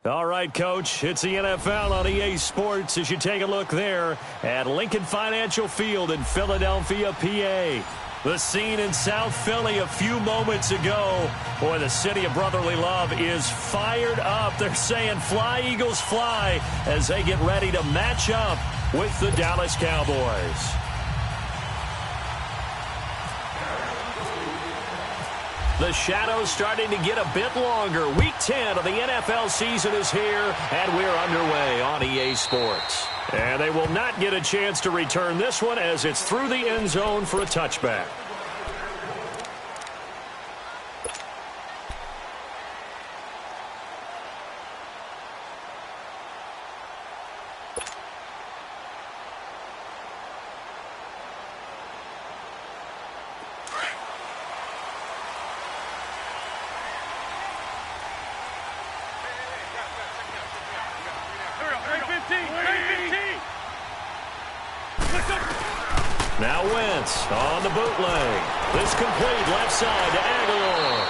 All right, Coach, it's the NFL on EA Sports as you take a look there at Lincoln Financial Field in Philadelphia, PA. The scene in South Philly a few moments ago. Boy, the city of brotherly love is fired up. They're saying, "Fly, Eagles, fly," as they get ready to match up with the Dallas Cowboys. The shadow's starting to get a bit longer. Week 10 of the NFL season is here, and we're underway on EA Sports. And they will not get a chance to return this one as it's through the end zone for a touchback. Now Wentz on the bootleg. This complete left side to Aguilar.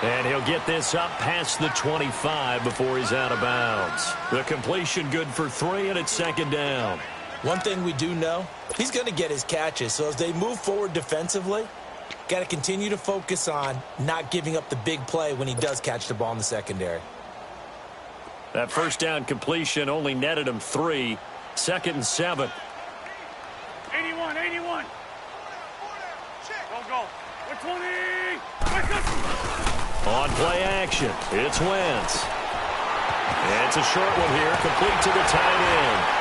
And he'll get this up past the 25 before he's out of bounds. The completion good for 3, and it's second down. One thing we do know, he's going to get his catches. So as they move forward defensively, got to continue to focus on not giving up the big play when he does catch the ball in the secondary. That first down completion only netted him 3. Second and 7. 81. Go. 120. On play action, it's Wentz. And it's a short one here, complete to the tight end.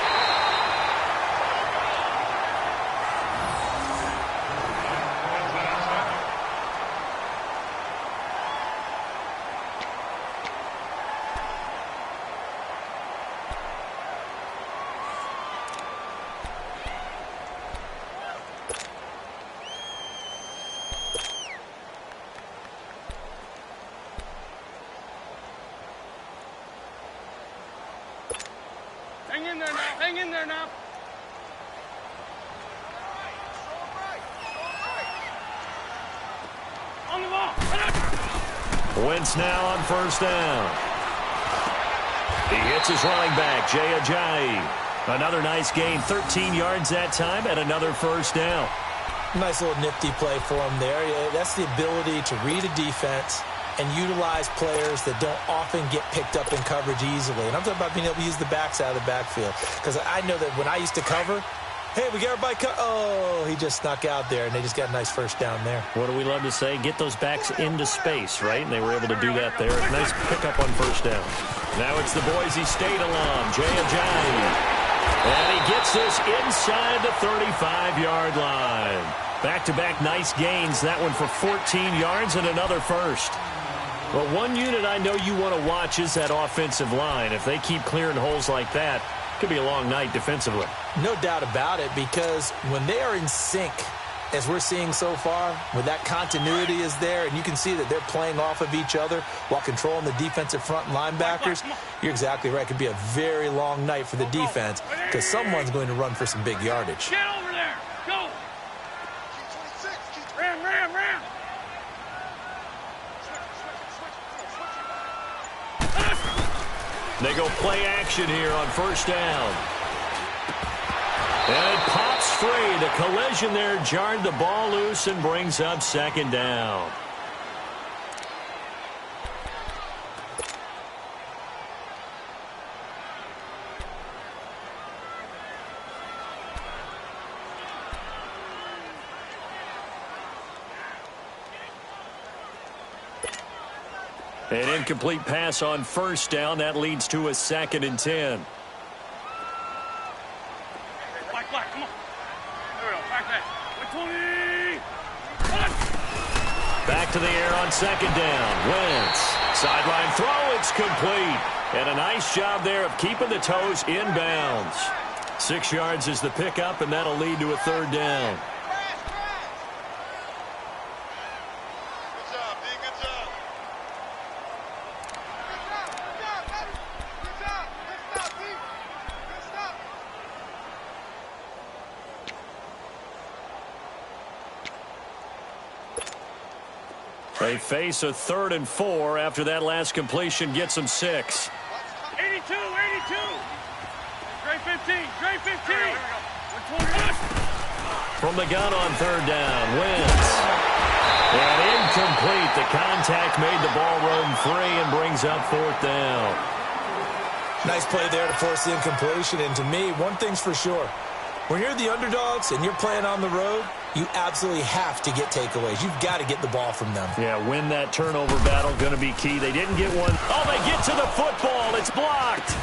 Hang in there now. On the ball. Wentz now on first down. He hits his running back, Jay Ajayi. Another nice gain, 13 yards that time, and another first down. Nice little nifty play for him there. That's the ability to read a defense and utilize players that don't often get picked up in coverage easily. And I'm talking about being able to use the backs out of the backfield. Because I know that when I used to cover, hey, we got everybody oh, he just snuck out there, and they just got a nice first down there. What do we love to say? Get those backs into space, right? And they were able to do that there. Nice pickup on first down. Now it's the Boise State alum, Jay Ajayi. And he gets this inside the 35-yard line. Back-to-back nice gains. That one for 14 yards and another first. Well, one unit I know you want to watch is that offensive line. If they keep clearing holes like that, it could be a long night defensively. No doubt about it, because when they are in sync, as we're seeing so far, when that continuity is there, and you can see that they're playing off of each other while controlling the defensive front linebackers, you're exactly right. It could be a very long night for the defense because someone's going to run for some big yardage. Get over there. Go. Ram. They go play action here on first down. And it pops free. The collision there jarred the ball loose and brings up second down. An incomplete pass on first down. That leads to a 2nd and 10. Black, come on. There we go. Back that. 120. Back to the air on second down. Wentz. Sideline throw. It's complete. And a nice job there of keeping the toes inbounds. 6 yards is the pickup, and that'll lead to a 3rd down. They face a 3rd and 4 after that last completion gets them 6. 82. Grade 15. Grade 15. Here we go. 120. From the gun on third down, Wentz. And incomplete. The contact made the ball roam free and brings up fourth down. Nice play there to force the incompletion. And to me, one thing's for sure. When you're the underdogs and you're playing on the road, you absolutely have to get takeaways. You've got to get the ball from them. Yeah, win that turnover battle, going to be key. They didn't get one. Oh, they get to the football. It's blocked.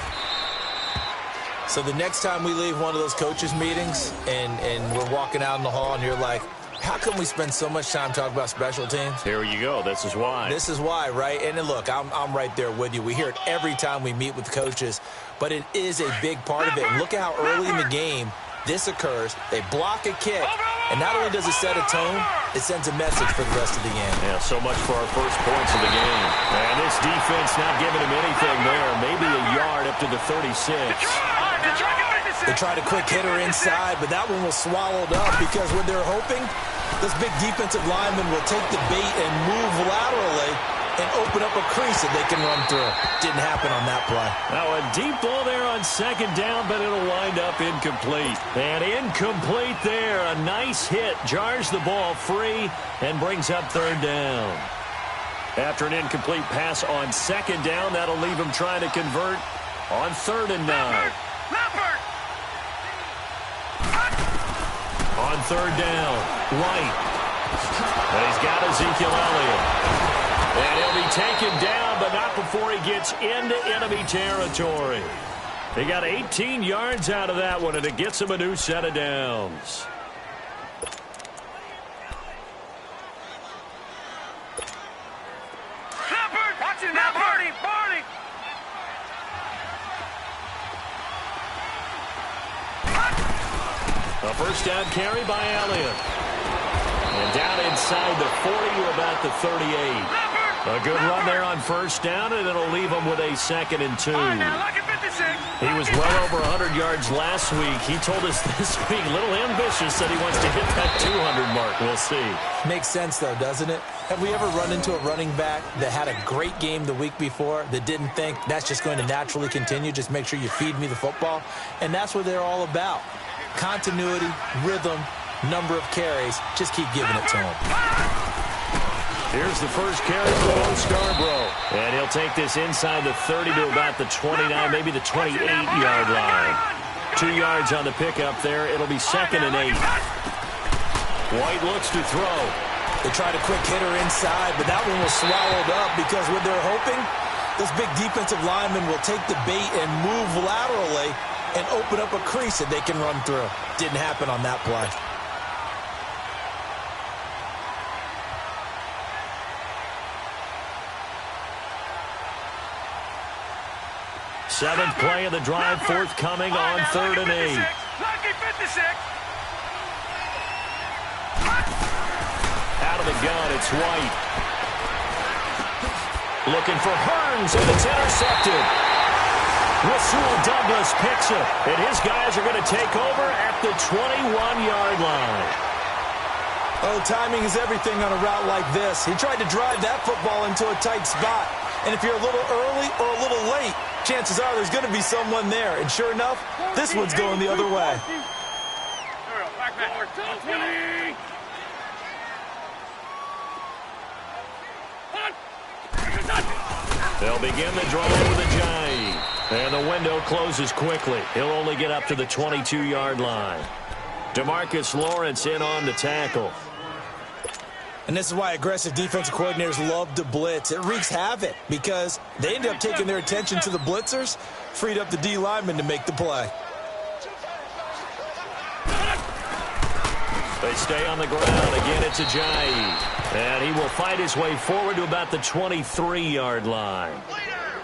So the next time we leave one of those coaches' meetings and we're walking out in the hall and you're like, how come we spend so much time talking about special teams? Here you go. This is why. This is why, right? And then look, I'm right there with you. We hear it every time we meet with coaches, but it is a big part of it. And look at how early in the game this occurs. They block a kick, and not only does it set a tone, it sends a message for the rest of the game. Yeah, so much for our first points of the game. And this defense not giving him anything there. Maybe a yard up to the 36. They tried a quick hitter inside, but that one was swallowed up because when they're hoping, this big defensive lineman will take the bait and move laterally and open up a crease that they can run through. Didn't happen on that play. Now a deep ball there on second down, but it'll wind up incomplete. And incomplete there. A nice hit. Jars the ball free and brings up third down. After an incomplete pass on second down, that'll leave him trying to convert on 3rd and 9. On 3rd down, White. And he's got Ezekiel Elliott. And he'll be taken down, but not before he gets into enemy territory. He got 18 yards out of that one, and it gets him a new set of downs. Watching that, Barney! A first down carry by Elliott. And down inside the 40 to about the 38. A good run there on first down, and it'll leave him with a 2nd and 2. He was well over 100 yards last week. He told us this week, a little ambitious, that he wants to hit that 200 mark. We'll see. Makes sense, though, doesn't it? Have we ever run into a running back that had a great game the week before that didn't think that's just going to naturally continue? Just make sure you feed me the football. And that's what they're all about. Continuity, rhythm, number of carries. Just keep giving it to him. Here's the first carry for Bo Scarborough. And he'll take this inside the 30 to about the 29, maybe the 28-yard line. 2 yards on the pickup there. It'll be 2nd and 8. White looks to throw. They tried a quick hitter inside, but that one was swallowed up because when they're hoping, this big defensive lineman will take the bait and move laterally and open up a crease that they can run through. Didn't happen on that play. Seventh play of the drive, forthcoming on 3rd and 8. Out of the gun, it's White. Looking for Hearns, and it's intercepted. Rasul Douglas picks it, and his guys are going to take over at the 21-yard line. Oh, timing is everything on a route like this. He tried to drive that football into a tight spot. And if you're a little early or a little late, chances are there's going to be someone there. And sure enough, this one's going the other way. They'll begin the drive with a jive. And the window closes quickly. He'll only get up to the 22-yard line. DeMarcus Lawrence in on the tackle. And this is why aggressive defensive coordinators love to blitz. It wreaks havoc because they end up taking their attention to the blitzers, freed up the D lineman to make the play. They stay on the ground. Again, it's Ajayi. And he will fight his way forward to about the 23-yard line.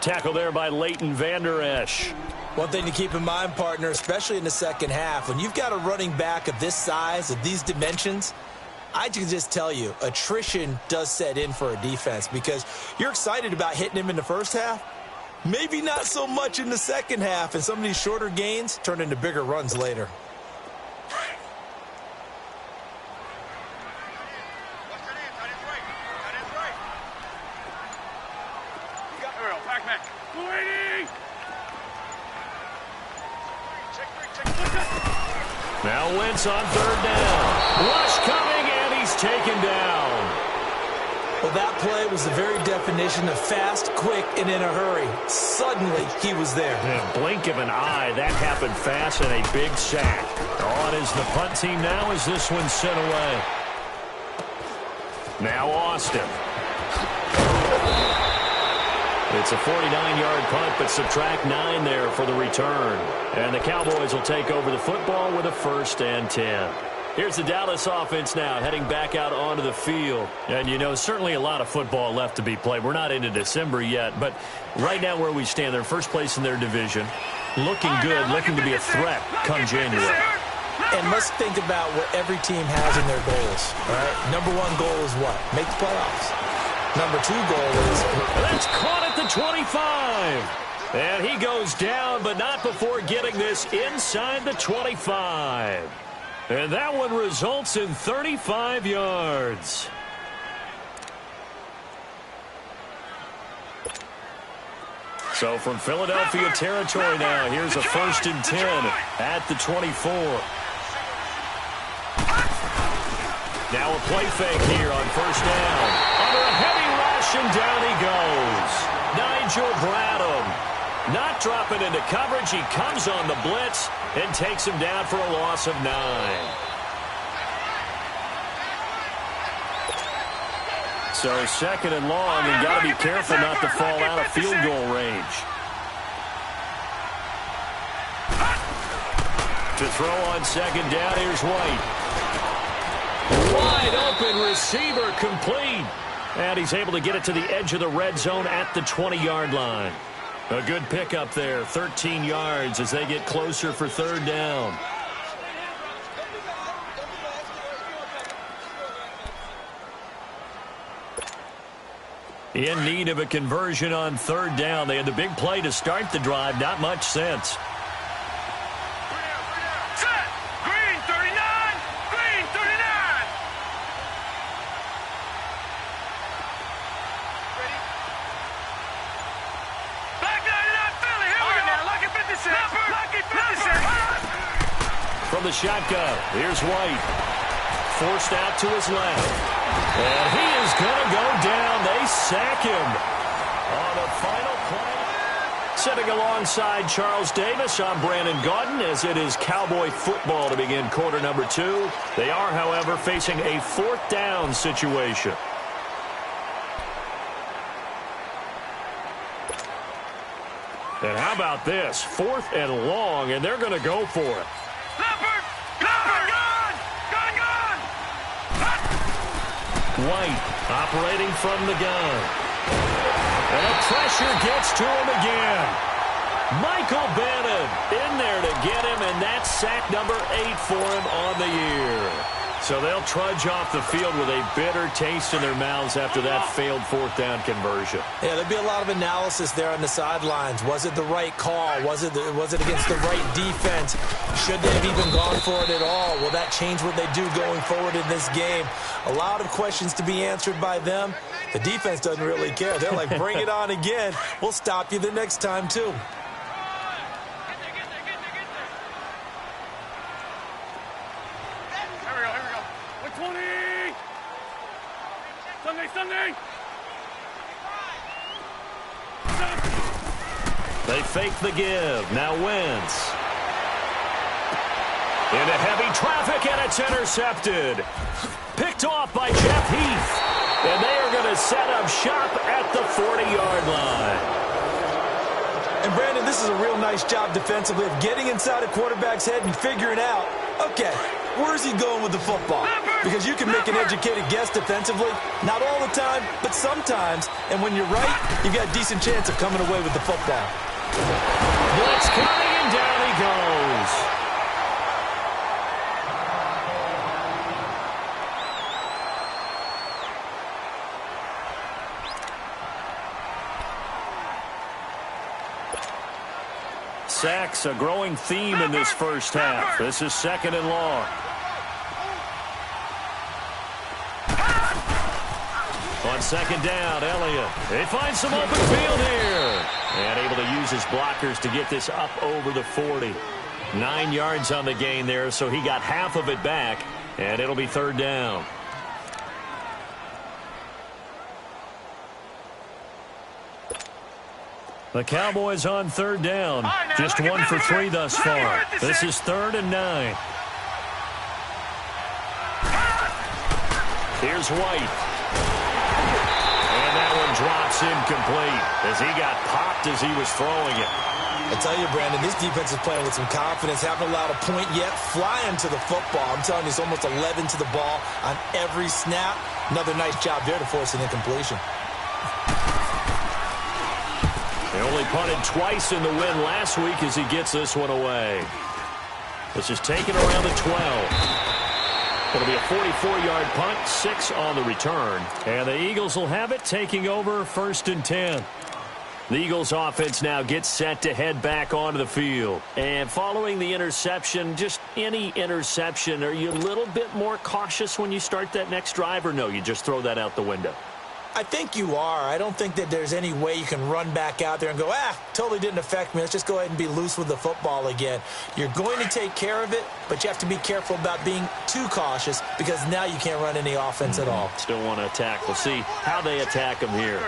Tackle there by Leighton Vander Esch. One thing to keep in mind, partner, especially in the second half, when you've got a running back of this size, of these dimensions, I can just tell you, attrition does set in for a defense because you're excited about hitting him in the first half. Maybe not so much in the second half, and some of these shorter gains turn into bigger runs later. Now Wentz on third down. Rush coming, and he's taken down. Well, that play was the very definition of fast, quick, and in a hurry. Suddenly, he was there. In a blink of an eye, that happened fast, and a big sack. On is the punt team now as this one's sent away. Now Austin. It's a 49-yard punt, but subtract 9 there for the return. And the Cowboys will take over the football with a 1st and 10. Here's the Dallas offense now heading back out onto the field. And, you know, certainly a lot of football left to be played. We're not into December yet, but right now where we stand, they're first place in their division. Looking good, looking to be a threat come January. And let's think about what every team has in their goals. All right? Number 1 goal is what? Make the playoffs. Number 2 goal is... That's caught at the 25. And he goes down, but not before getting this inside the 25. And that one results in 35 yards. So from Philadelphia territory now, here's a 1st and 10 at the 24. Now a play fake here on 1st down. Under a heavy rush, and down he goes. Nigel Bradham not dropping into coverage. He comes on the blitz and takes him down for a loss of 9. So 2nd and long, and got to be careful not to fall out of field goal range. To throw on 2nd down, here's White. Wide open receiver, complete. And he's able to get it to the edge of the red zone at the 20-yard line. A good pickup there, 13 yards as they get closer for 3rd down. In need of a conversion on 3rd down. They had the big play to start the drive. Not much sense. Set. Green 39. Green 39. Ready? Back 99 Philly. Here we go. Lucky 56. Lucky 56. From the shotgun, here's White. Forced out to his left. And he is going to go down. They sack him on a final play. Sitting alongside Charles Davis, I'm Brandon Gaudin, as it is Cowboy football to begin quarter number 2. They are, however, facing a 4th down situation. And how about this? 4th and long, and they're going to go for it. Leopard! Leopard! Gun! Gun! Gun! White operating from the gun. And a pressure gets to him again. Michael Bannon in there to get him, and that's sack number 8 for him on the year. So they'll trudge off the field with a bitter taste in their mouths after that failed 4th down conversion. Yeah, there'll be a lot of analysis there on the sidelines. Was it the right call? Was it against the right defense? Should they have even gone for it at all? Will that change what they do going forward in this game? A lot of questions to be answered by them. The defense doesn't really care. They're like, bring it on again. We'll stop you the next time, too. Sunday! They fake the give. Now Wentz. Into heavy traffic, and it's intercepted. Picked off by Jeff Heath. And they are going to set up shop at the 40-yard line. And, Brandon, this is a real nice job defensively of getting inside a quarterback's head and figuring out, okay, where's he going with the football? Because you can make an educated guess defensively. Not all the time, but sometimes. And when you're right, you've got a decent chance of coming away with the football. Blitz coming, and down he goes. Sacks, a growing theme in this first half. This is 2nd and long. On 2nd down, Elliott. They find some open field here. And able to use his blockers to get this up over the 40. 9 yards on the gain there, so he got half of it back, and it'll be third down. The Cowboys on third down. Just 1 for 3 thus far. This is 3rd and 9. Here's White. And that one drops incomplete as he got popped as he was throwing it. I tell you, Brandon, this defense is playing with some confidence. Haven't allowed a point yet. Flying to the football. I'm telling you, it's almost 11 to the ball on every snap. Another nice job there to force an incompletion. They only punted twice in the win last week as he gets this one away. This is taken around the 12. It'll be a 44-yard punt, 6 on the return. And the Eagles will have it, taking over 1st and 10. The Eagles offense now gets set to head back onto the field. And following the interception, just any interception, are you a little bit more cautious when you start that next drive, or no, you just throw that out the window? I think you are. I don't think that there's any way you can run back out there and go, totally didn't affect me. Let's just go ahead and be loose with the football again. You're going to take care of it, but you have to be careful about being too cautious because now you can't run any offense at all. Still want to attack. We'll see how they attack them here.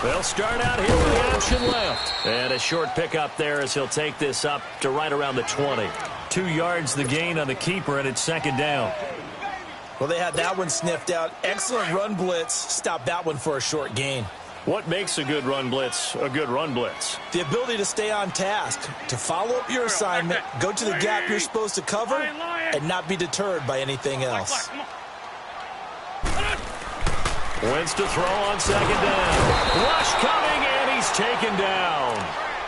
They'll start out here with the option left. And a short pickup there as he'll take this up to right around the 20. 2 yards the gain on the keeper, and it's 2nd down. Well, they had that one sniffed out. Excellent run blitz. Stopped that one for a short gain. What makes a good run blitz a good run blitz? The ability to stay on task, to follow up your assignment, go to the gap you're supposed to cover, and not be deterred by anything else. Wentz to throw on 2nd down. Rush coming, and he's taken down.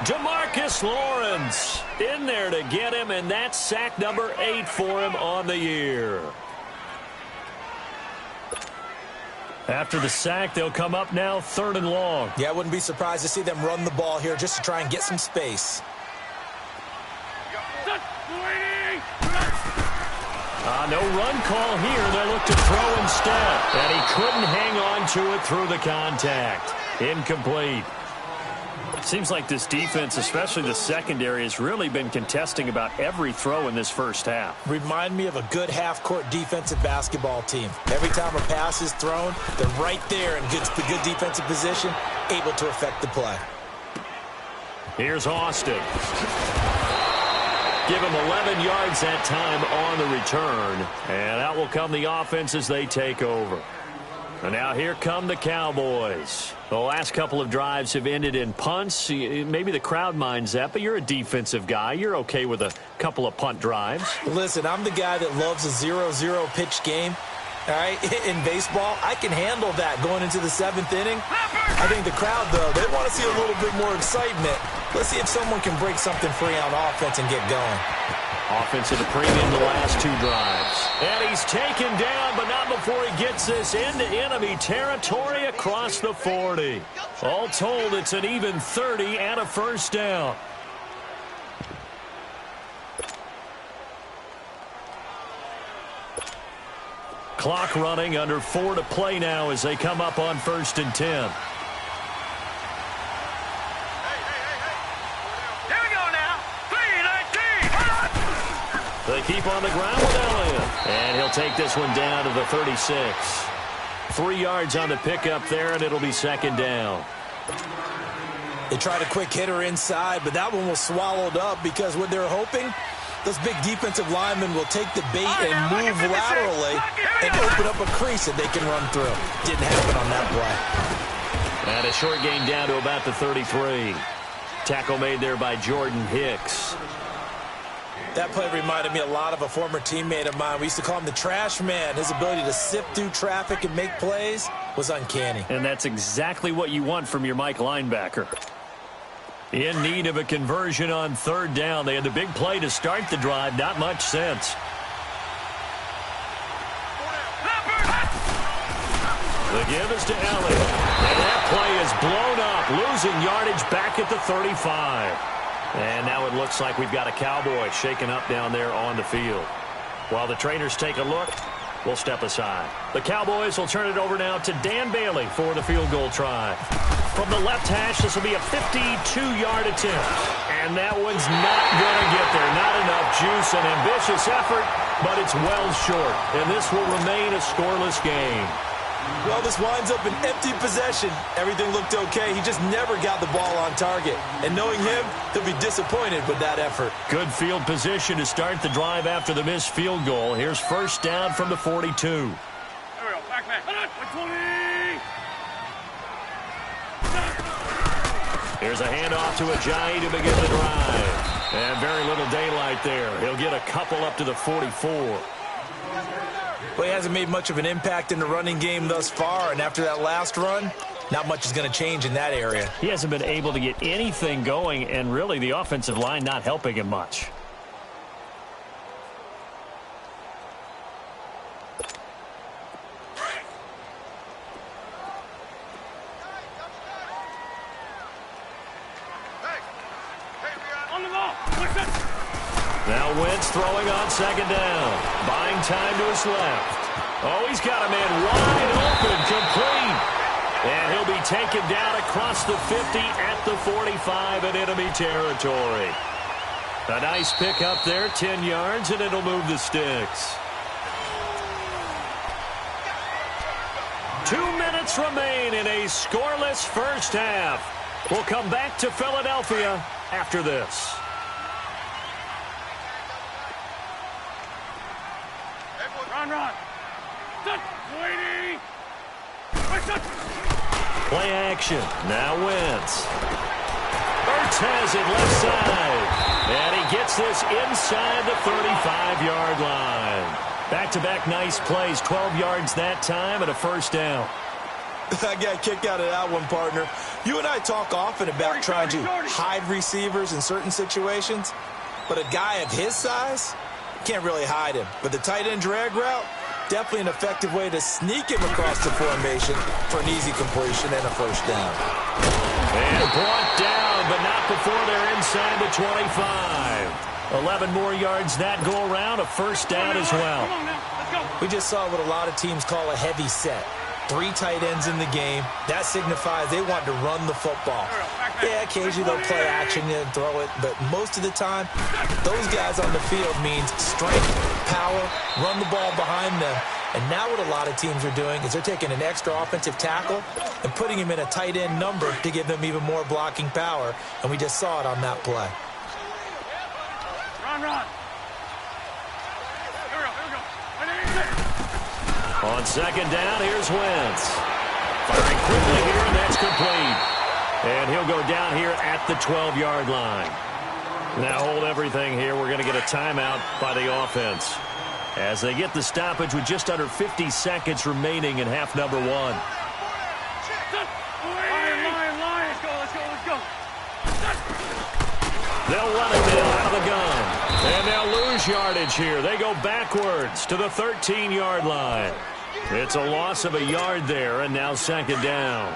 DeMarcus Lawrence in there to get him, and that's sack number 8 for him on the year. After the sack, they'll come up now 3rd and long. Yeah, I wouldn't be surprised to see them run the ball here just to try and get some space. No run call here. They look to throw instead. And he couldn't hang on to it through the contact. Incomplete. Seems like this defense, especially the secondary, has really been contesting about every throw in this first half. Remind me of a good half-court defensive basketball team. Every time a pass is thrown, they're right there in the good defensive position, able to affect the play. Here's Austin. Give him 11 yards that time on the return. And out will come the offense as they take over. And now here come the Cowboys. The last couple of drives have ended in punts. Maybe the crowd minds that, but you're a defensive guy. You're okay with a couple of punt drives. Listen, I'm the guy that loves a 0-0 pitch game. All right, in baseball, I can handle that going into the 7th inning. I think the crowd, though, they want to see a little bit more excitement. Let's see if someone can break something free on offense and get going. Offense at a premium the last 2 drives. And he's taken down, but not before he gets this into enemy territory across the 40. All told, it's an even 30 and a 1st down. Clock running, under 4 to play now as they come up on 1st and 10. They keep on the ground with Elliott. And he'll take this one down to the 36. 3 yards on the pickup there, and it'll be 2nd down. They tried a quick hitter inside, but that one was swallowed up because what they're hoping, those big defensive linemen will take the bait and move laterally and open up a crease that they can run through. Didn't happen on that play. And a short gain down to about the 33. Tackle made there by Jordan Hicks. That play reminded me a lot of a former teammate of mine. We used to call him the trash man. His ability to sift through traffic and make plays was uncanny. And that's exactly what you want from your Mike linebacker. In need of a conversion on 3rd down. They had the big play to start the drive. Not much sense. The give is to Elliott. And that play is blown up, losing yardage back at the 35. And now it looks like we've got a Cowboy shaken up down there on the field. While the trainers take a look, will step aside. The Cowboys will turn it over now to Dan Bailey for the field goal try. From the left hash, this will be a 52-yard attempt. And that one's not going to get there. Not enough juice, an ambitious effort, but it's well short. And this will remain a scoreless game. Well, this winds up an empty possession. Everything looked okay. He just never got the ball on target. And knowing him, he'll be disappointed with that effort. Good field position to start the drive after the missed field goal. Here's first down from the 42. There we go. Back. 120. Here's a handoff to Ajayi to begin the drive. And very little daylight there. He'll get a couple up to the 44. Well, he hasn't made much of an impact in the running game thus far, and after that last run, not much is going to change in that area. He hasn't been able to get anything going, and really the offensive line not helping him much. On the ball. Now Wentz throwing on second down. Buying time to his left. Oh, he's got a man wide open, complete. And he'll be taken down across the 50 at the 45 in enemy territory. A nice pick up there, 10 yards, and it'll move the sticks. 2 minutes remain in a scoreless first half. We'll come back to Philadelphia after this. Run. Play action. Now Wentz. Ertz has it left side. And he gets this inside the 35-yard line. Back-to-back nice plays. 12 yards that time and a first down. I got a kick out of that one, partner. You and I talk often about trying to hide receivers in certain situations. But a guy of his size, can't really hide him. But the tight end drag route, definitely an effective way to sneak him across the formation for an easy completion and a first down. And brought down, but not before they're inside the 25. 11 more yards that go around, a first down as well. Come on now, let's go. We just saw what a lot of teams call a heavy set. 3 tight ends in the game. That signifies they want to run the football. Yeah, occasionally they'll play action and throw it, but most of the time, those guys on the field means strength, power, run the ball behind them. And now what a lot of teams are doing is they're taking an extra offensive tackle and putting him in a tight end number to give them even more blocking power, and we just saw it on that play. Run. Here we go. On second down, here's Wentz. Firing quickly here, and that's complete. And he'll go down here at the 12-yard line. Now hold everything here. We're going to get a timeout by the offense as they get the stoppage with just under 50 seconds remaining in half number 1. Lion. Let's go. They'll run it now out of the gun. And they'll lose yardage here. They go backwards to the 13-yard line. It's a loss of a yard there, and now second down.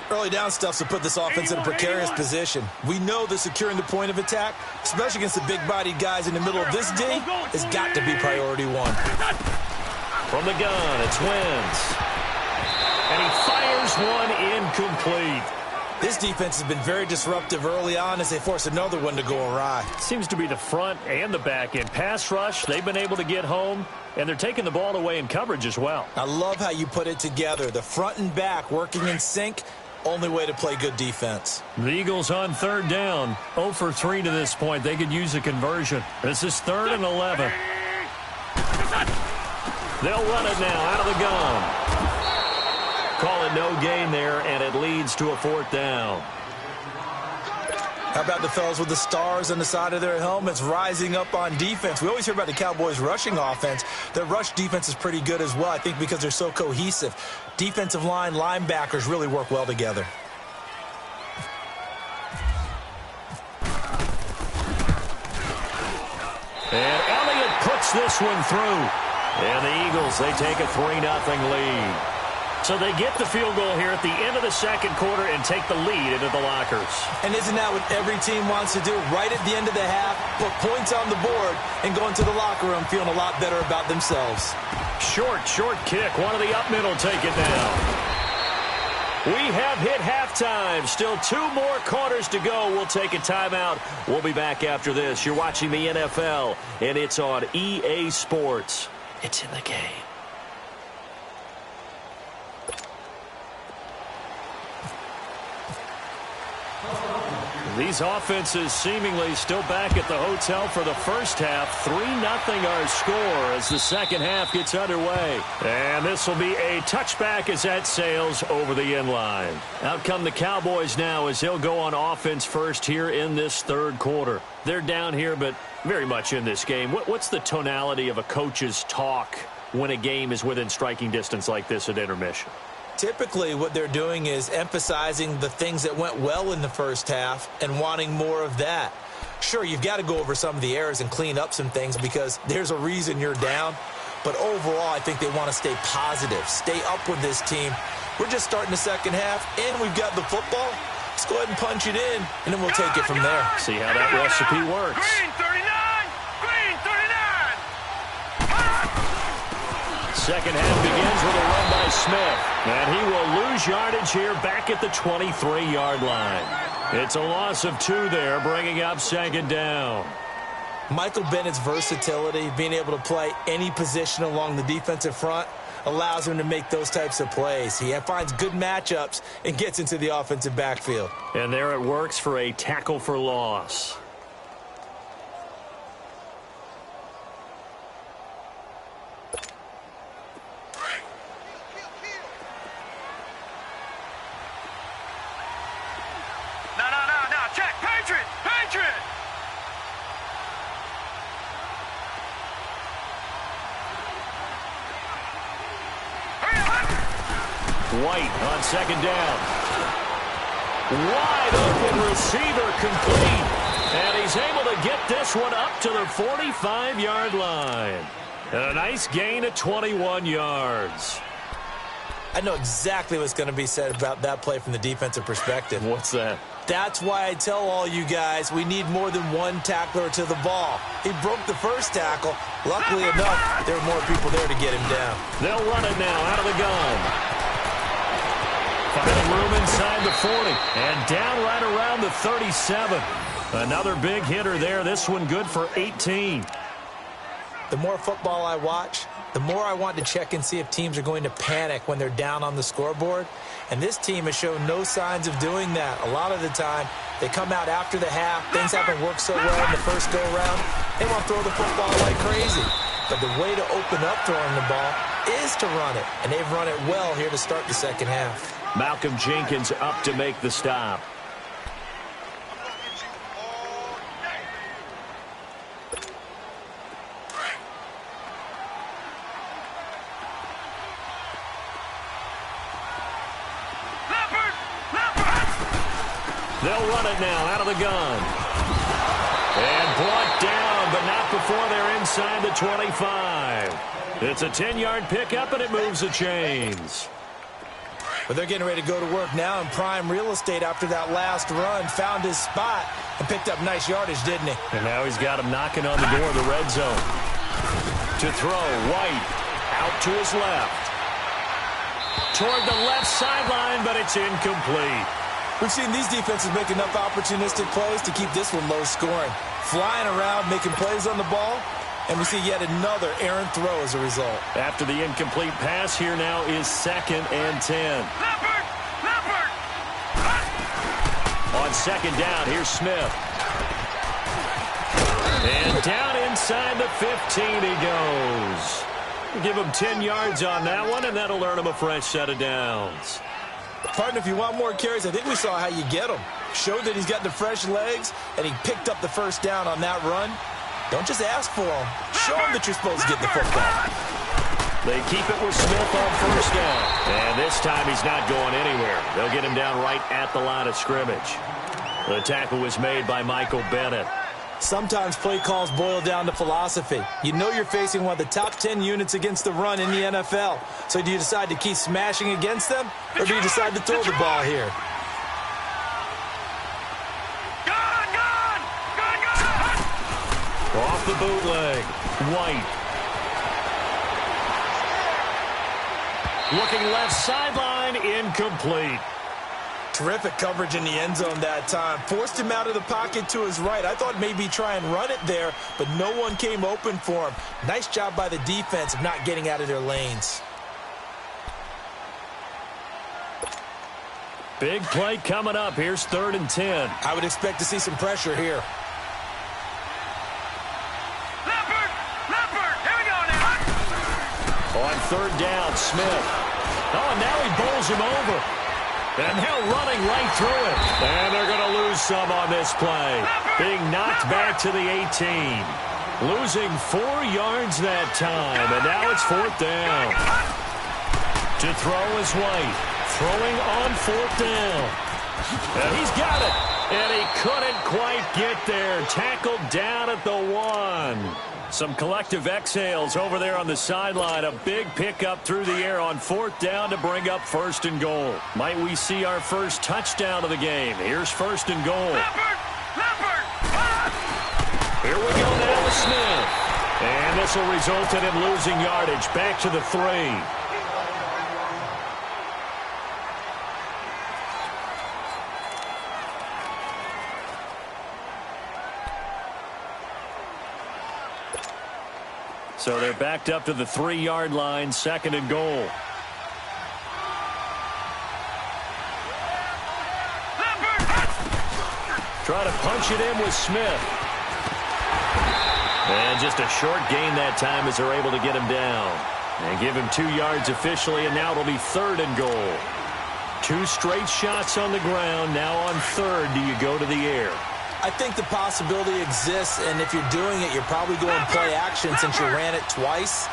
Early down stuff's to put this offense in a precarious position. We know that securing the point of attack, especially against the big-bodied guys in the middle of this D, has got to be priority 1. From the gun, it's Wentz. And he fires one incomplete. This defense has been very disruptive early on as they force another one to go awry. Seems to be the front and the back end. Pass rush, they've been able to get home, and they're taking the ball away in coverage as well. I love how you put it together. The front and back working in sync, only way to play good defense. The Eagles on third down, 0 for 3 to this point. They could use a conversion. This is 3rd and 11. They'll run it now out of the gun. Call it no gain there, and it leads to a 4th down. How about the fellas with the stars on the side of their helmets rising up on defense? We always hear about the Cowboys' rushing offense. Their rush defense is pretty good as well, I think, because they're so cohesive. Defensive line, linebackers really work well together. And Elliott puts this one through. And the Eagles, they take a 3-0 lead. So they get the field goal here at the end of the second quarter and take the lead into the lockers. And isn't that what every team wants to do? Right at the end of the half, put points on the board, and go into the locker room feeling a lot better about themselves. Short kick. One of the up middle take it down. We have hit halftime. Still 2 more quarters to go. We'll take a timeout. We'll be back after this. You're watching the NFL, and it's on EA Sports. It's in the game. These offenses seemingly still back at the hotel for the first half. 3-0 our score as the second half gets underway. And this will be a touchback as that sails over the end line. Out come the Cowboys now as they'll go on offense first here in this third quarter. They're down here, but very much in this game. What's the tonality of a coach's talk when a game is within striking distance like this at intermission? Typically, what they're doing is emphasizing the things that went well in the first half and wanting more of that. Sure, you've got to go over some of the errors and clean up some things because there's a reason you're down. But overall, I think they want to stay positive, stay up with this team. We're just starting the second half, and we've got the football. Let's go ahead and punch it in, and then we'll take it from there. See how that recipe works. Green 39! Green 39! Second half begins with a run by Smith. And he will lose yardage here back at the 23-yard line. It's a loss of 2 there, bringing up second down. Michael Bennett's versatility, being able to play any position along the defensive front, allows him to make those types of plays. He finds good matchups and gets into the offensive backfield. And there it works for a tackle for loss. Check! Patriot! Patriot! White on second down. Wide open receiver complete. And he's able to get this one up to the 45-yard line. And a nice gain of 21 yards. I know exactly what's going to be said about that play from the defensive perspective. What's that? That's why I tell all you guys we need more than one tackler to the ball. He broke the first tackle. Luckily enough, there were more people there to get him down. They'll run it now out of the gun. Finding room inside the 40. And down right around the 37. Another big hitter there. This one good for 18. The more football I watch, the more I want to check and see if teams are going to panic when they're down on the scoreboard. And this team has shown no signs of doing that. A lot of the time, they come out after the half. Things haven't worked so well in the first go-around. They want to throw the football like crazy. But the way to open up throwing the ball is to run it. And they've run it well here to start the second half. Malcolm Jenkins up to make the stop. They'll run it now out of the gun. And brought down, but not before they're inside the 25. It's a 10-yard pickup, and it moves the chains. But they're getting ready to go to work now in prime real estate after that last run. Found his spot and picked up nice yardage, didn't he? And now he's got him knocking on the door of the red zone. To throw, White out to his left. Toward the left sideline, but it's incomplete. We've seen these defenses make enough opportunistic plays to keep this one low scoring. Flying around, making plays on the ball, and we see yet another errant throw as a result. After the incomplete pass, here now is 2nd and 10. Leopard! On second down, here's Smith. And down inside the 15 he goes. Give him 10 yards on that one, and that'll earn him a fresh set of downs. Partner, if you want more carries, I think we saw how you get them. Showed that he's got the fresh legs, and he picked up the first down on that run. Don't just ask for them. Show them that you're supposed to get the football. They keep it with Smith on first down. And this time he's not going anywhere. They'll get him down right at the line of scrimmage. The tackle was made by Michael Bennett. Sometimes play calls boil down to philosophy. You know you're facing one of the top 10 units against the run in the NFL. So do you decide to keep smashing against them, or do you decide to throw the ball here? Off the bootleg. White. Looking left sideline, incomplete. Terrific coverage in the end zone that time. Forced him out of the pocket to his right. I thought maybe try and run it there, but no one came open for him. Nice job by the defense of not getting out of their lanes. Big play coming up. Here's 3rd and 10. I would expect to see some pressure here. Here we go now. On 3rd down, Smith. Oh, and now he bowls him over. And now running right through it. And they're going to lose some on this play. Being knocked back to the 18. Losing 4 yards that time. And now it's 4th down. To throw is White. Throwing on 4th down. And he's got it. And he couldn't quite get there. Tackled down at the 1. Some collective exhales over there on the sideline. A big pickup through the air on 4th down to bring up 1st and goal. Might we see our first touchdown of the game? Here's 1st and goal. Here we go now with Smith. And this will result in him losing yardage. Back to the 3. So they're backed up to the 3-yard line, 2nd and goal. Try to punch it in with Smith. And just a short gain that time as they're able to get him down. And give him 2 yards officially, and now it'll be 3rd and goal. 2 straight shots on the ground. Now on 3rd, do you go to the air? I think the possibility exists, and if you're doing it, you're probably going play action since you ran it twice.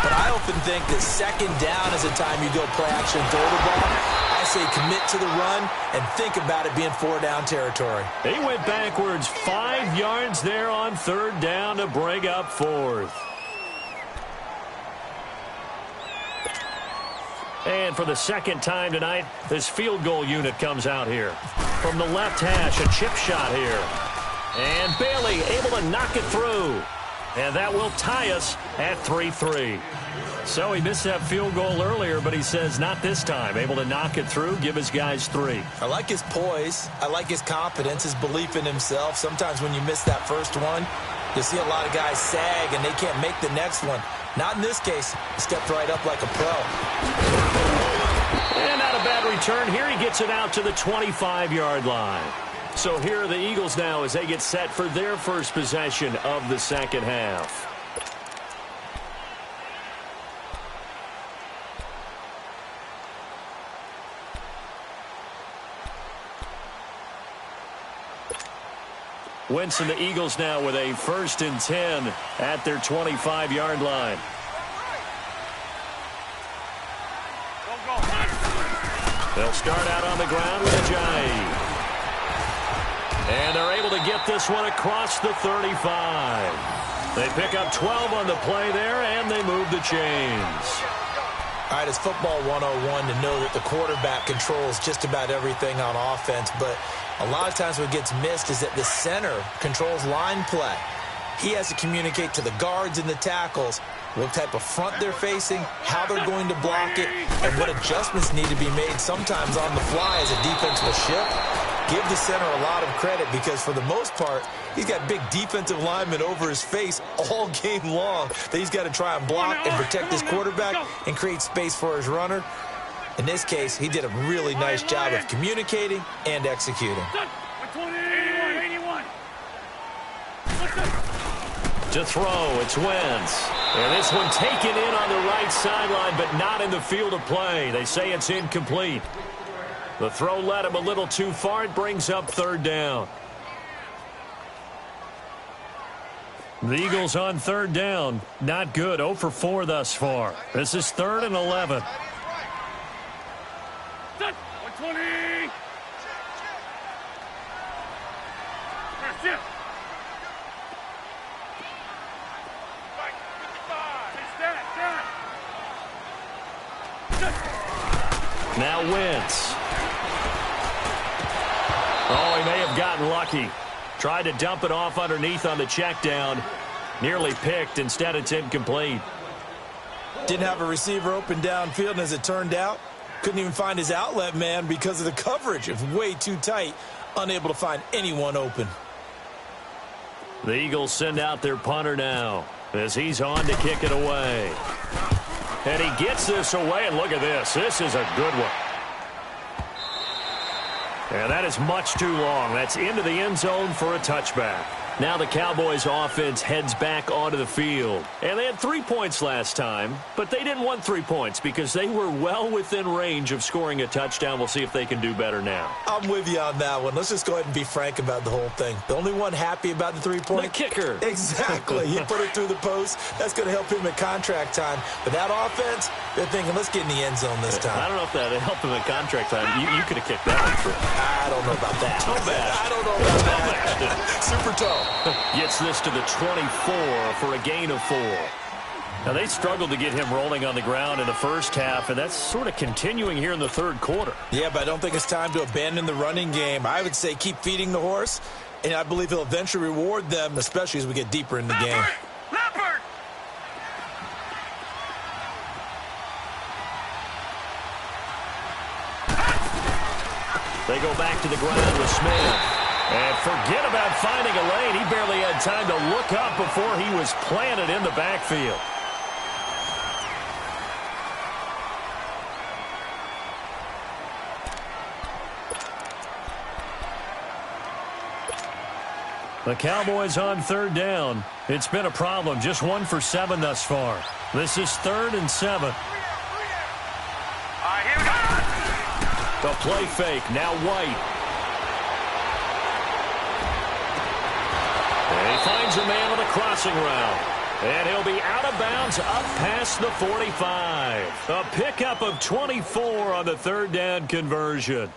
But I often think that 2nd down is the time you go play action, throw the ball. I say commit to the run and think about it being 4-down territory. He went backwards 5 yards there on 3rd down to bring up 4th. And for the 2nd time tonight, this field goal unit comes out here. From the left hash, a chip shot here. And Bailey able to knock it through. And that will tie us at 3-3. So he missed that field goal earlier, but he says not this time. Able to knock it through, give his guys 3. I like his poise. I like his confidence, his belief in himself. Sometimes when you miss that first one, you see a lot of guys sag and they can't make the next one. Not in this case. He stepped right up like a pro. And not a bad return. Here he gets it out to the 25-yard line. So here are the Eagles now as they get set for their first possession of the 2nd half. Wentz and the Eagles now with a 1st and 10 at their 25-yard line. They'll start out on the ground with Ajayi. And they're able to get this one across the 35. They pick up 12 on the play there, and they move the chains. All right, it's football 101 to know that the quarterback controls just about everything on offense, but a lot of times what gets missed is that the center controls line play. He has to communicate to the guards and the tackles what type of front they're facing, how they're going to block it, and what adjustments need to be made sometimes on the fly as a defense will shift. Give the center a lot of credit because for the most part, he's got big defensive linemen over his face all game long that he's got to try and block and protect his quarterback and create space for his runner. In this case, he did a really nice job of communicating and executing. To throw, it's Wentz. And this one taken in on the right sideline, but not in the field of play. They say it's incomplete. The throw led him a little too far. It brings up 3rd down. The Eagles on 3rd down. Not good. 0 for 4 thus far. This is 3rd and 11. 120. Now Wentz. Oh, he may have gotten lucky. Tried to dump it off underneath on the check down. Nearly picked. Instead, it's incomplete. Didn't have a receiver open downfield, and as it turned out, couldn't even find his outlet man because of the coverage. It was way too tight. Unable to find anyone open. The Eagles send out their punter now as he's on to kick it away. And he gets this away, and look at this. This is a good one. And that is much too long. That's into the end zone for a touchback. Now the Cowboys offense heads back onto the field. And they had 3 points last time, but they didn't want 3 points because they were well within range of scoring a touchdown. We'll see if they can do better now. I'm with you on that one. Let's just go ahead and be frank about the whole thing. The only one happy about the 3-point? The kicker. Exactly. He put it through the post. That's going to help him at contract time. But that offense, they're thinking, let's get in the end zone this time. I don't know if that helped him at contract time. You could have kicked that one through. I don't know about that. I don't know about that. Super toe. Gets this to the 24 for a gain of 4. Now, they struggled to get him rolling on the ground in the first half, and that's sort of continuing here in the third quarter. Yeah, but I don't think it's time to abandon the running game. I would say keep feeding the horse, and I believe he'll eventually reward them, especially as we get deeper in the game. Leopard! They go back to the ground with Smith. And forget about finding a lane. He barely had time to look up before he was planted in the backfield. The Cowboys on third down. It's been a problem. Just 1 for 7 thus far. This is 3rd and 7. All right, here we go. The play fake. Now White. And he finds a man on the crossing route. And he'll be out of bounds up past the 45. A pickup of 24 on the third down conversion.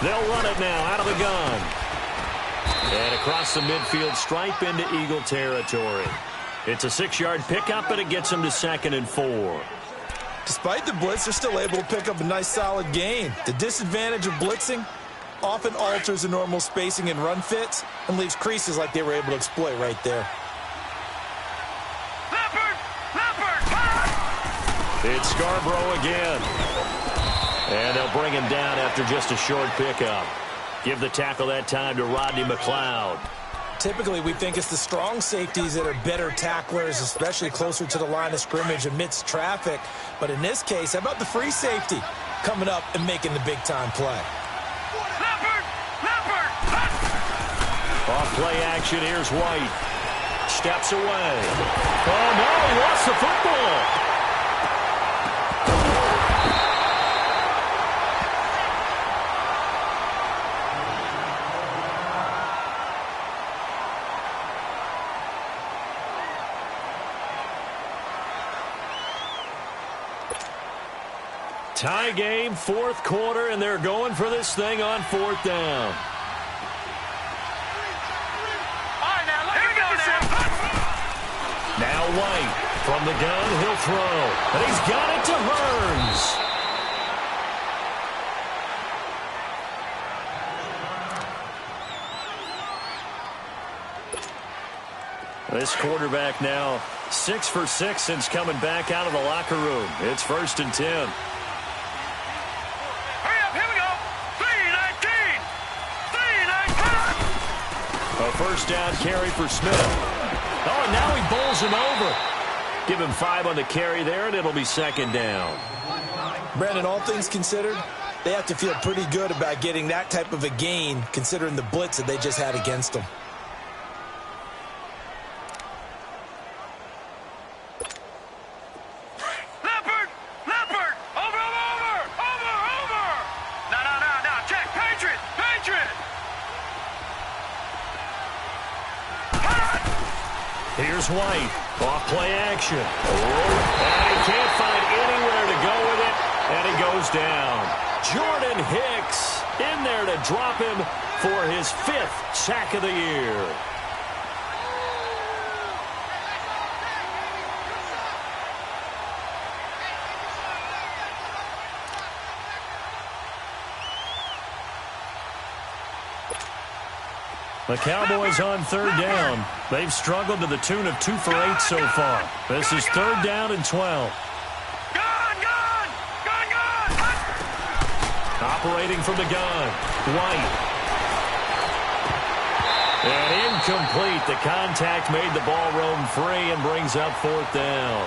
They'll run it now out of the gun. And across the midfield stripe into Eagle territory. It's a 6-yard pickup, and it gets them to 2nd and 4. Despite the blitz, they're still able to pick up a nice, solid gain. The disadvantage of blitzing often alters the normal spacing and run fits and leaves creases like they were able to exploit right there. Leopard! Leopard! It's Scarborough again. And they'll bring him down after just a short pickup. Give the tackle that time to Rodney McLeod. Typically, we think it's the strong safeties that are better tacklers, especially closer to the line of scrimmage amidst traffic. But in this case, how about the free safety coming up and making the big-time play? Leopard! Leopard! Off play action, here's White. Steps away. Oh, no, he lost the football. Tie game, 4th quarter, and they're going for this thing on 4th down. All right, now, let me go now. Now White from the gun, he'll throw. And he's got it to Hearns. This quarterback now 6 for 6 since coming back out of the locker room. It's 1st and 10. A first down carry for Smith. Oh, and now he bowls him over. Give him 5 on the carry there, and it'll be 2nd down. Brandon, all things considered, they have to feel pretty good about getting that type of a gain, considering the blitz that they just had against them. Leopard! Leopard! Over! No, check! Patriot! Here's White. Off play action. And he can't find anywhere to go with it. And he goes down. Jordan Hicks in there to drop him for his 5th sack of the year. The Cowboys on 3rd down. They've struggled to the tune of 2 for 8 so far. This is 3rd down and 12. Operating from the gun, White. And incomplete. The contact made the ball roam free and brings up 4th down.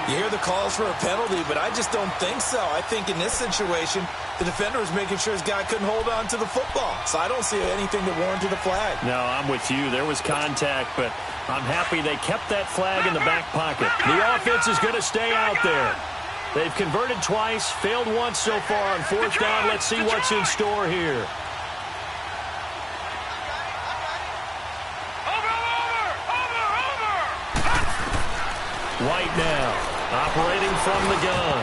You hear the calls for a penalty, but I just don't think so. I think in this situation, the defender was making sure his guy couldn't hold on to the football. So I don't see anything that warranted a flag. No, I'm with you. There was contact, but I'm happy they kept that flag in the back pocket. The offense is going to stay out there. They've converted twice, failed once so far on 4th down. Let's see what's in store here. White now, operating from the gun.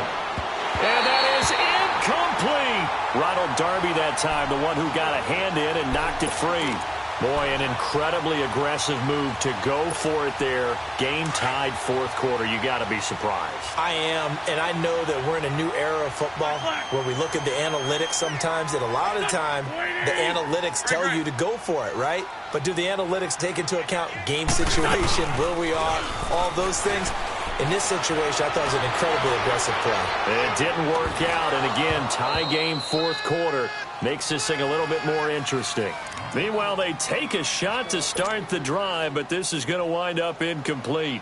And that is incomplete. Ronald Darby that time, the one who got a hand in and knocked it free. Boy, an incredibly aggressive move to go for it there. Game tied 4th quarter. You got to be surprised. I am, and I know that we're in a new era of football where we look at the analytics sometimes, and a lot of the time the analytics tell you to go for it, right? But do the analytics take into account game situation, where we are, all those things? In this situation, I thought it was an incredibly aggressive play. It didn't work out, and again, tie game 4th quarter makes this thing a little bit more interesting. Meanwhile, they take a shot to start the drive, but this is going to wind up incomplete.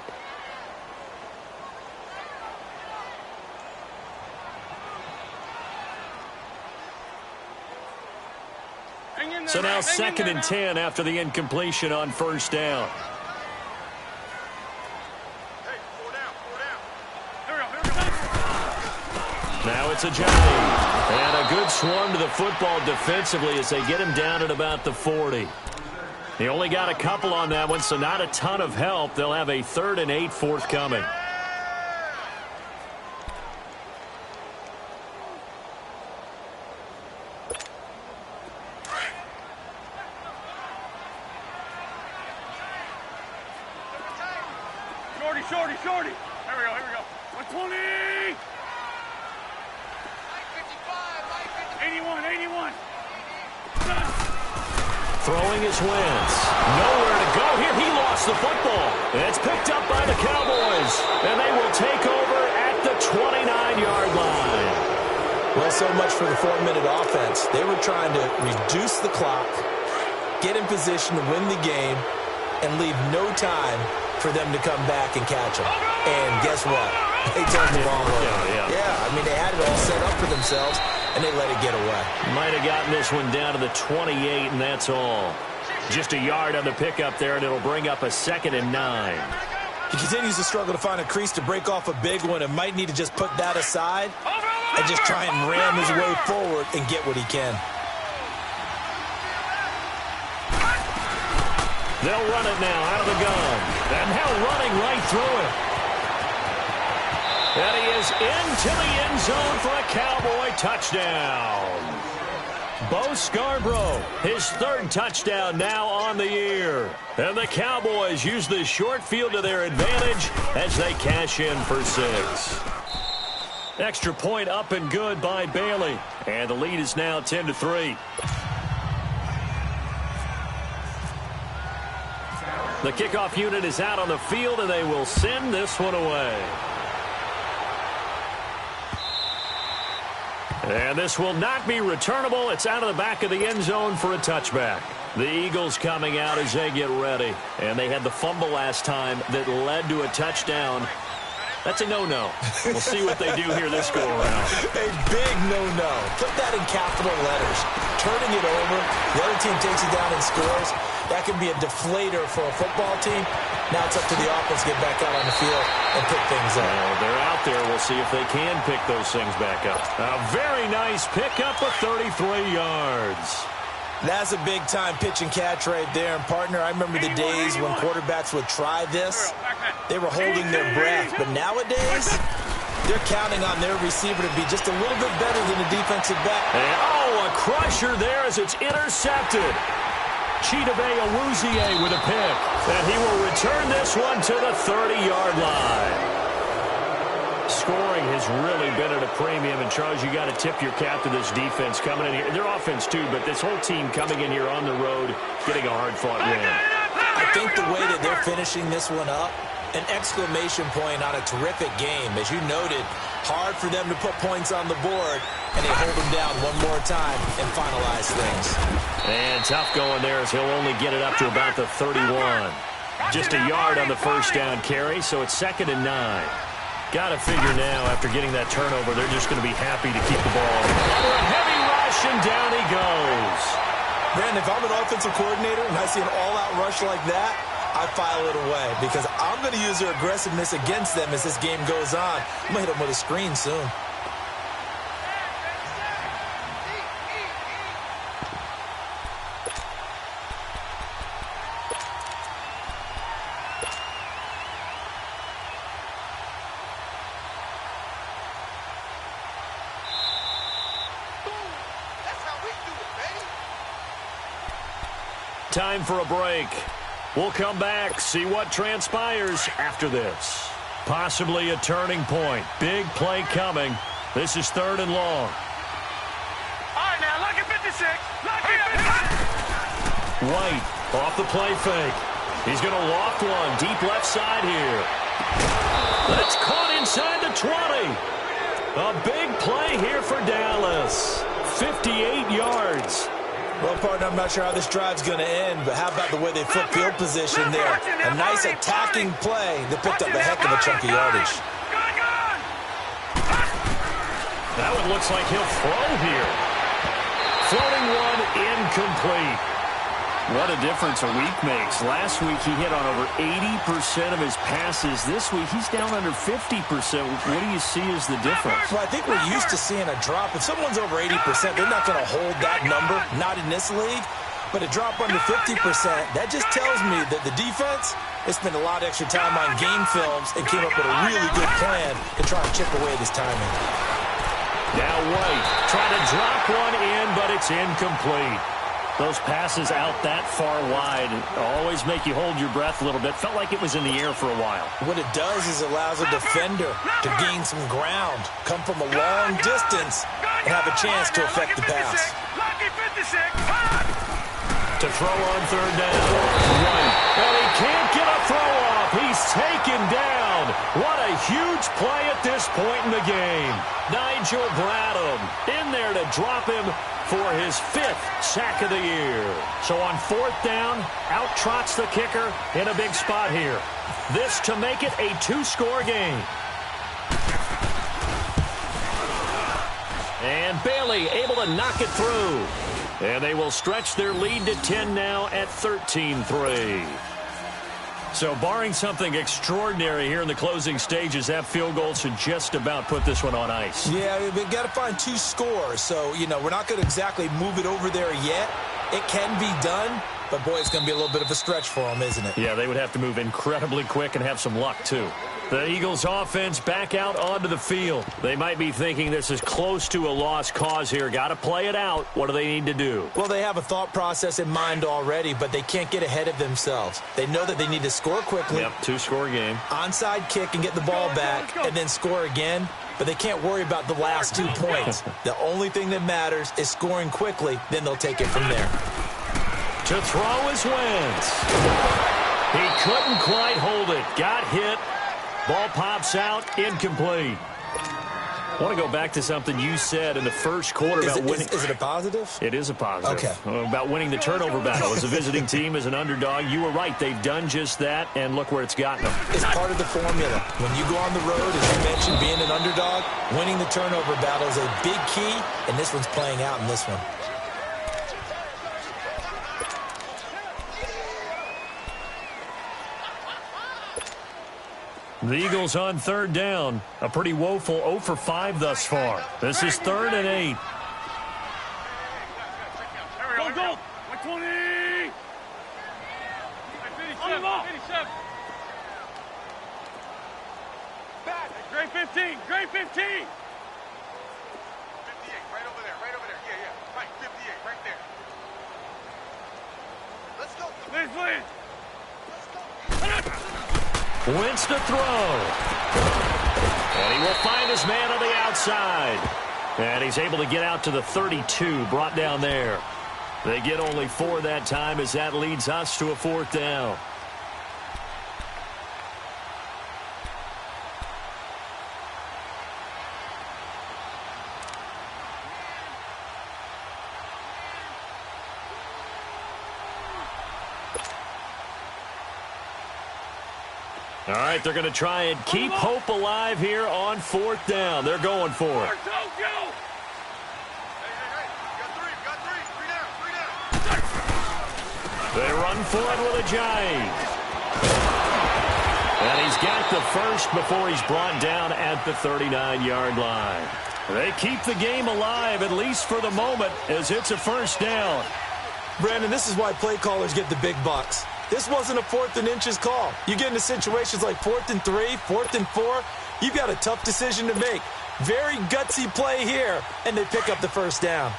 So now 2nd and 10 after the incompletion on 1st down. Now it's a Johnny. And a good swarm to the football defensively as they get him down at about the 40. They only got a couple on that one, so not a ton of help. They'll have a 3rd and 8 forthcoming. Shorty. Here we go. 120. 81. Throwing his Wentz. Nowhere to go here. He lost the football. And it's picked up by the Cowboys. And they will take over at the 29-yard line. Well, so much for the 4-minute offense. They were trying to reduce the clock, get in position to win the game, and leave no time for them to come back and catch them. And guess what? They turned the ball over. Yeah, I mean, they had it all set up for themselves, and they let it get away. Might have gotten this one down to the 28, and that's all. Just a yard on the pickup there, and it'll bring up a 2nd and 9. He continues to struggle to find a crease to break off a big one and might need to just put that aside and just try and ram his way forward and get what he can. They'll run it now out of the gun. And now running right through it. And he is into the end zone for a Cowboy touchdown. Bo Scarborough, his 3rd touchdown now on the year. And the Cowboys use the short field to their advantage as they cash in for 6. Extra point up and good by Bailey. And the lead is now 10-3. The kickoff unit is out on the field, and they will send this one away. And this will not be returnable. It's out of the back of the end zone for a touchback. The Eagles coming out as they get ready. And they had the fumble last time that led to a touchdown. That's a no-no. We'll see what they do here this go-around. A big no-no. Put that in capital letters. Turning it over, the other team takes it down and scores. That can be a deflator for a football team. Now it's up to the offense to get back out on the field and pick things up. Well, they're out there. We'll see if they can pick those things back up. A very nice pickup of 33 yards. That's a big-time pitch and catch right there. And, partner, I remember the days when quarterbacks would try this. They were holding their breath. But nowadays, they're counting on their receiver to be just a little bit better than the defensive back. And, oh, a crusher there as it's intercepted. Chidobe Awuzie with a pick. And he will return this one to the 30-yard line. Scoring has really been at a premium. And, Charles, you got to tip your cap to this defense coming in here. Their offense, too, but this whole team coming in here on the road, getting a hard-fought win. I think the way that they're finishing this one up, an exclamation point on a terrific game. As you noted, hard for them to put points on the board, and they hold them down one more time and finalize things. And tough going there as he'll only get it up to about the 31. Just a yard on the first down carry, so it's 2nd and 9. Got to figure now, after getting that turnover, they're just going to be happy to keep the ball. Under a heavy rush, and down he goes. Brandon, if I'm an offensive coordinator and I see an all-out rush like that, I file it away because I'm going to use their aggressiveness against them as this game goes on. I'm going to hit them with a screen soon. Time for a break. We'll come back, see what transpires after this. Possibly a turning point. Big play coming. This is 3rd and long. All right, now, lock at 56. Lock at 56. White off the play fake. He's going to loft one deep left side here. That's caught inside the 20. A big play here for Dallas. 58 yards. Well, partner, I'm not sure how this drive's going to end, but how about the way they flip field position there? A nice attacking play that picked up a heck of a chunk of yardage. That one looks like he'll throw here. Floating one incomplete. What a difference a week makes. Last week he hit on over 80% of his passes. This week he's down under 50%. What do you see as the difference? Well, I think we're used to seeing a drop. If someone's over 80%, they're not going to hold that number, not in this league. But a drop under 50%, that just tells me that the defense has spent a lot of extra time on game films and came up with a really good plan to try and chip away this timing. Now White trying to drop one in, but it's incomplete. Those passes out that far wide always make you hold your breath a little bit. Felt like it was in the air for a while. What it does is it allows a defender to gain some ground, come from a long distance, and have a chance to affect the pass. To throw on 3rd down. White. And he can't get a throw off. He's taken down. What a huge play at this point in the game. Nigel Bradham in there to drop him for his 5th sack of the year. So on 4th down, out trots the kicker in a big spot here. This to make it a 2-score game. And Bailey able to knock it through. And they will stretch their lead to 10 now at 13-3. So barring something extraordinary here in the closing stages, that field goal should just about put this one on ice. Yeah, we've got to find 2 scores. So, you know, we're not going to exactly move it over there yet. It can be done, but, boy, it's going to be a little bit of a stretch for them, isn't it? Yeah, they would have to move incredibly quick and have some luck, too. The Eagles offense back out onto the field. They might be thinking this is close to a lost cause here. Got to play it out. What do they need to do? Well, they have a thought process in mind already, but they can't get ahead of themselves. They know that they need to score quickly. Yep, 2-score game. Onside kick and get the ball back and then score again. But they can't worry about the last 2 points. The only thing that matters is scoring quickly. Then they'll take it from there. To throw is Wentz. He couldn't quite hold it. Got hit. Ball pops out, incomplete. I want to go back to something you said in the first quarter about winning. Is it a positive? It is a positive. Okay. About winning the turnover battle. As a visiting team, as an underdog, you were right. They've done just that, and look where it's gotten them. It's part of the formula. When you go on the road, as you mentioned, being an underdog, winning the turnover battle is a big key, and this one's playing out in this one. The Eagles on 3rd down. A pretty woeful 0 for 5 thus far. This is 3rd and 8. Go, go. 120. 87. 87. Back. Great 15. 15, grade 15. 58, right over there, yeah. Right, 58, right there. Let's go. Liz. Wins to throw. And he will find his man on the outside. And he's able to get out to the 32, brought down there. They get only 4 that time as that leads us to a 4th down. All right, they're going to try and keep hope alive here on 4th down. They're going for it. They run for it with Ajayi. And he's got the first before he's brought down at the 39-yard line. They keep the game alive, at least for the moment, as it's a 1st down. Brandon, this is why play callers get the big bucks. This wasn't a 4th and inches call. You get into situations like 4th and 3, 4th and 4. You've got a tough decision to make. Very gutsy play here, and they pick up the 1st down.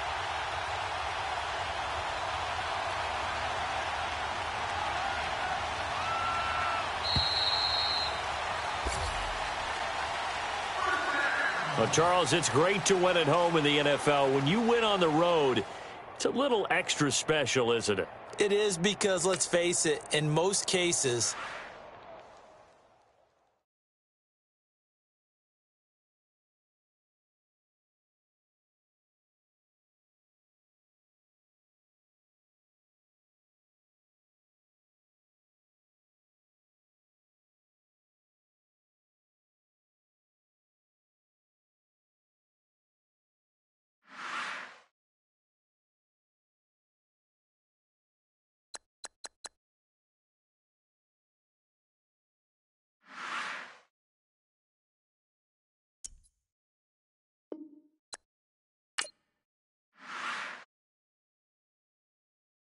Well, Charles, it's great to win at home in the NFL. When you win on the road, it's a little extra special, isn't it? It is because, let's face it, in most cases,